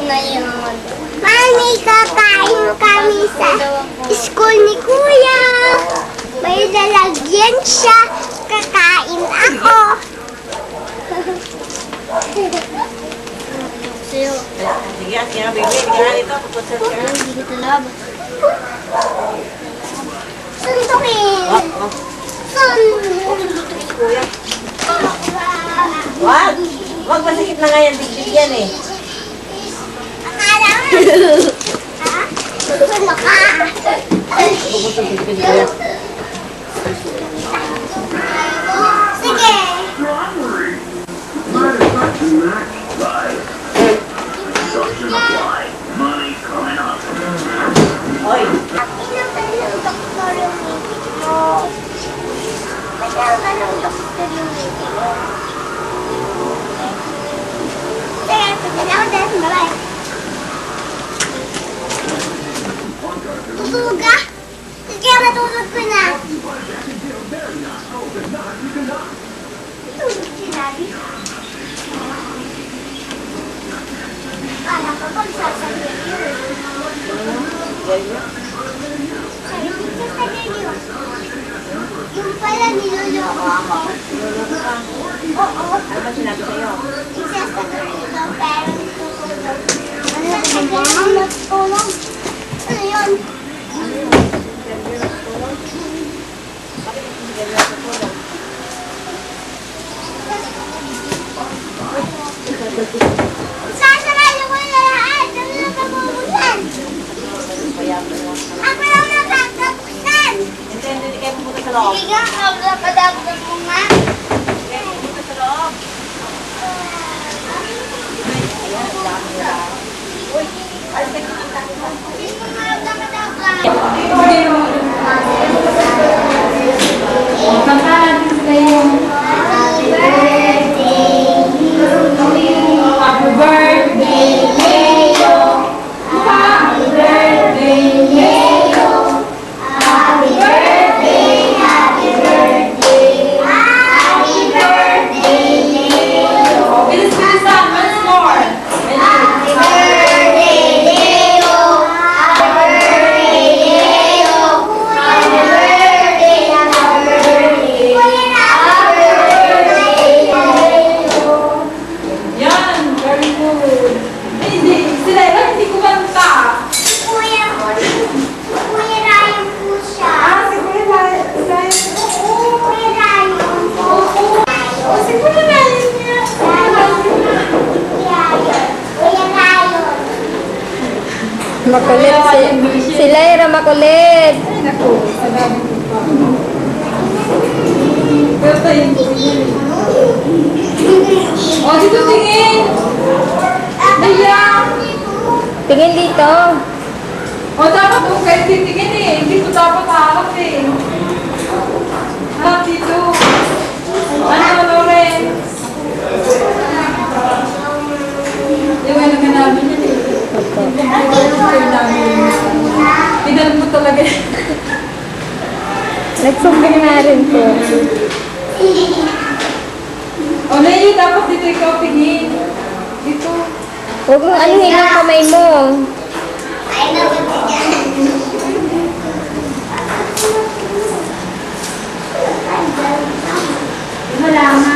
na yun. Mami, kakain kami sa school ni Kuya. May lalagyan siya. Kakain ako. Sa'yo. Sige, sige, baby. Sige nga dito. Pupusal ka. Hindi kita labas. Suntukin. Suntukin. Kuya. Wag! Wag, masakit na nga yan. Big yan eh. Akala mo. Ha? Ano ka? Pupusal ka dito, kuya. Sige. Oy! Pinatay ng doktor yung meeting mo. Nagkakaroon ng doktor yung meeting mo. Sige, sige ako din. Bye-bye. Tutulog ka? Sige, matulog ko na. Tulog si Daddy. Kala ko pag sasabihin yun. Yung pala niloloko ako. Oo. Ano ba sinabi sa'yo? Isasabihin ko pero tutulog. Ano natutulog? Ano yun? Sasarado ko na lahat. Ano na pagbubusan? Ako lang nakakapuksan. Hindi kayo pupunta sa loob. Sige nga, kapag mo nga. Kayo pupunta sa loob. Ayan, ang dami nila. Uy, alis ka dito. Sige nga, kapag Happy birthday, Leo. Happy birthday, Leo. Happy birthday, happy birthday. Happy birthday, Leo. Bilis na, once more. Happy birthday, Leo. Happy birthday, Leo. Happy birthday, happy birthday. Happy birthday, Leo. Yan, very good. Hindi, sila hindi kumanta. Kuya Ryan po siya. Si Kuya Ryan. Kuya Ryan po. Oh, si Kuya Ryan niya. Kuya Ryan. Makulit si Lyra, makulit. Pero tayo yung Oh, dito tingin. Daya. Tingin dito. Oh, dapat kung kayo titingin eh. Hindi ko dapat harap eh. Harap dito. Ano, Lawrence? Yung ano ka namin yun eh. Yung namin. Pinal mo talaga. Nagsumbong na rin po. O, Leo, dapat dito ikaw tingin. Dito. Huwag mong anuhin yung kamay mo. Ay, nabigyan. Wala nga.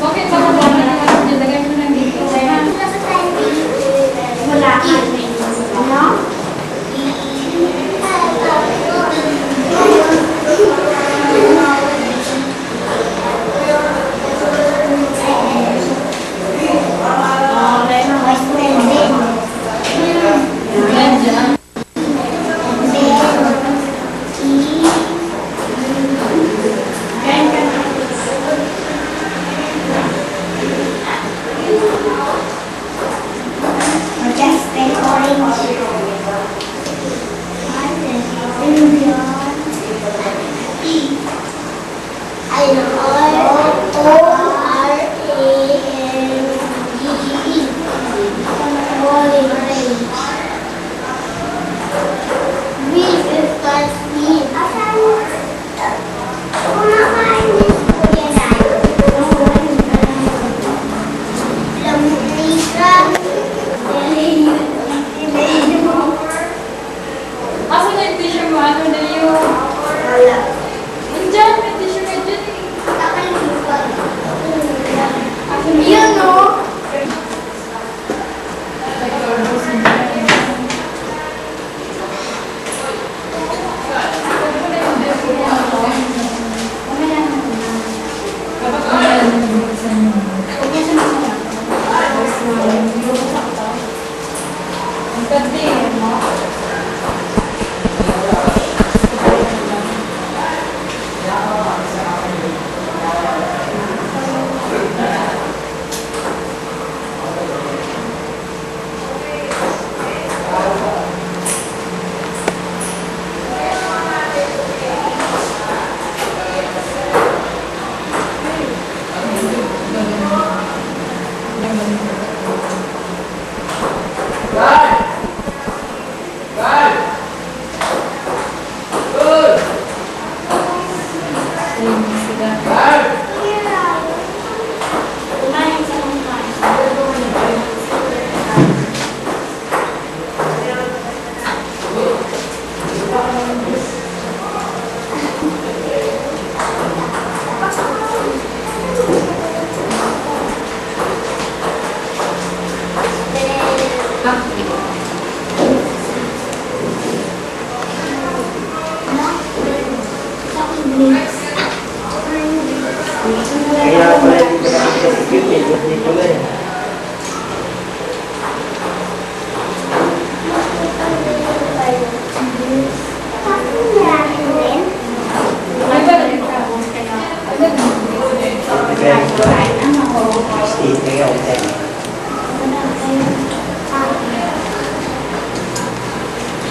Okay, baka wala na naman dyan. Lagay mo lang dito. Wala ka. Ano? Yan, dyan. Ayun sila. Kaya pala hindi ko nakikita si Cute eh. Birthday pala eh. Ay, ba rin ka? Stay kayo.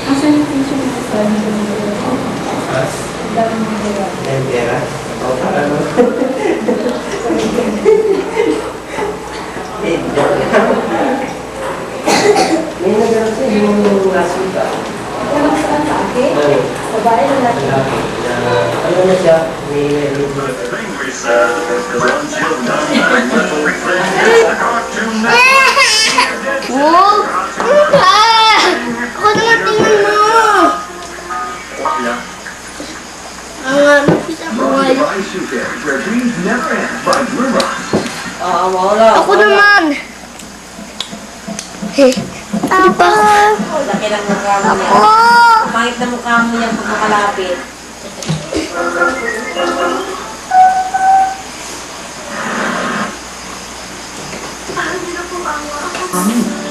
Asan yung picture mo? Ha? Dami mo nila. Yan, pera. O, para mo. Eh, joke lang. May nagano siya yung last week ah. Walang saan sa akin? Oo. Babae na laki. Lalaki. Ano na siya? May meron siya. Wow! Ako naman tingnan mo! Nakita ko ngayon. Wala. Ako naman! Ako! Laki ng mukha mo niya. Ako! Pangit na mukha mo niya pag makalapit.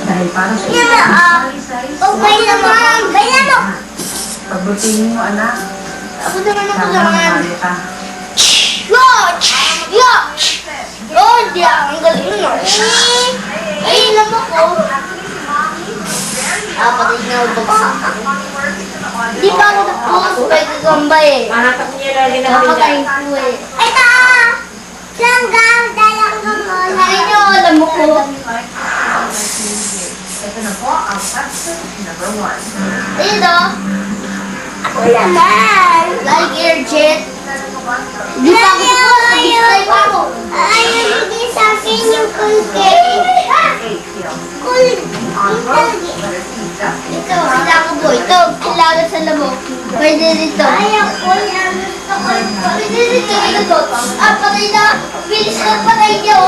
Dahil para sa Yan na! Okay naman! Kaya mo! pagbutihin mo, anak, Ako naman ako sana naman! mahalo ka. Yatch! Yatch! Oh, di ang galing no. Ay, alam ako. Patay na ako bagsak. Di pa ako tapos kay Gagamba eh. Mahanap niya lagi ng Nakakatay pinag. ko eh. Ito! Langgam! Dalanggam mo. Sabi niyo, alam mo ko. Ito na po ang substance number 1. Ito. Ako naman. Like airjet. Di pa ako tapos. Nag-display pa ako. Ayaw hindi sa akin yung kulke. Ito, kailangan ko. Ito, kailangan sa lamok. Pwede dito. Ayaw ko yan. Pwede dito. Ito. Patay na. Bilis na patay niya.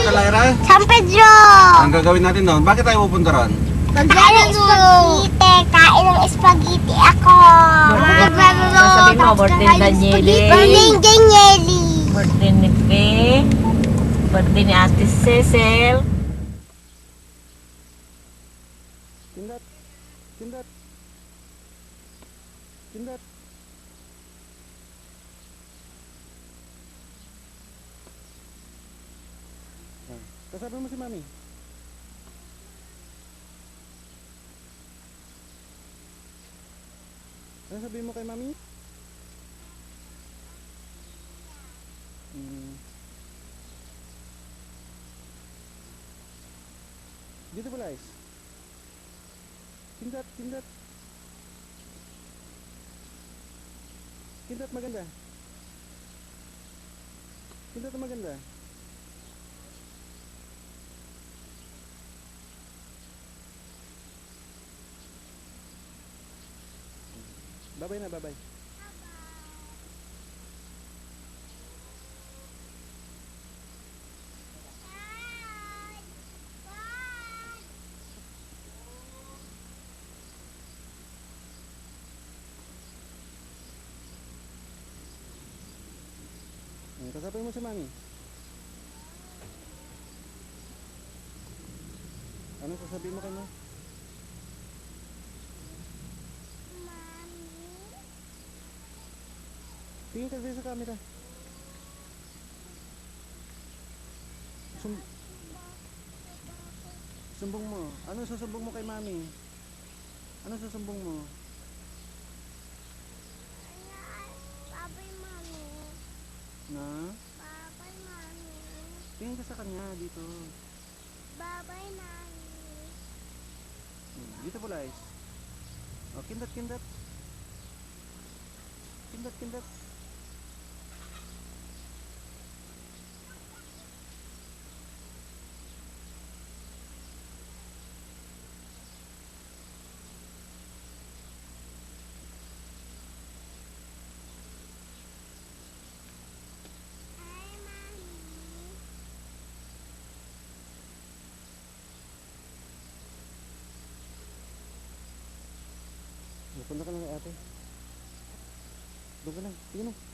Kalayra, San Pedro! ang gagawin natin doon, bakit tayo pupunta ron? Magkain ng spaghetti. Kain ng spaghetti ako. Sasabihin mo, birthday ni Daniele. Birthday ni Daniele. Birthday ni Pe. Birthday ni Ate Cecil. Kindat. Kindat. Kindat. Kasabi mo si Mami. Ano sabihin mo kay Mami? Dito pala guys. Kindat, kindat. Kindat maganda. Kindat maganda. Bye-bye na, bye-bye. Kasapin mo si Mami. Anong sasabihin mo kay Mami? Tingin ka sa camera. Sumbong mo. Ano susumbong mo kay Mami? Ano susumbong mo? Babay, Mami. Na? Babay, Mami. Tingin ka sa kanya dito. Babay, Mami. Dito po guys. Oh, kindat, kindat. Kindat, kindat. Punta ka lang kay ate. Doon ka lang. Sige na.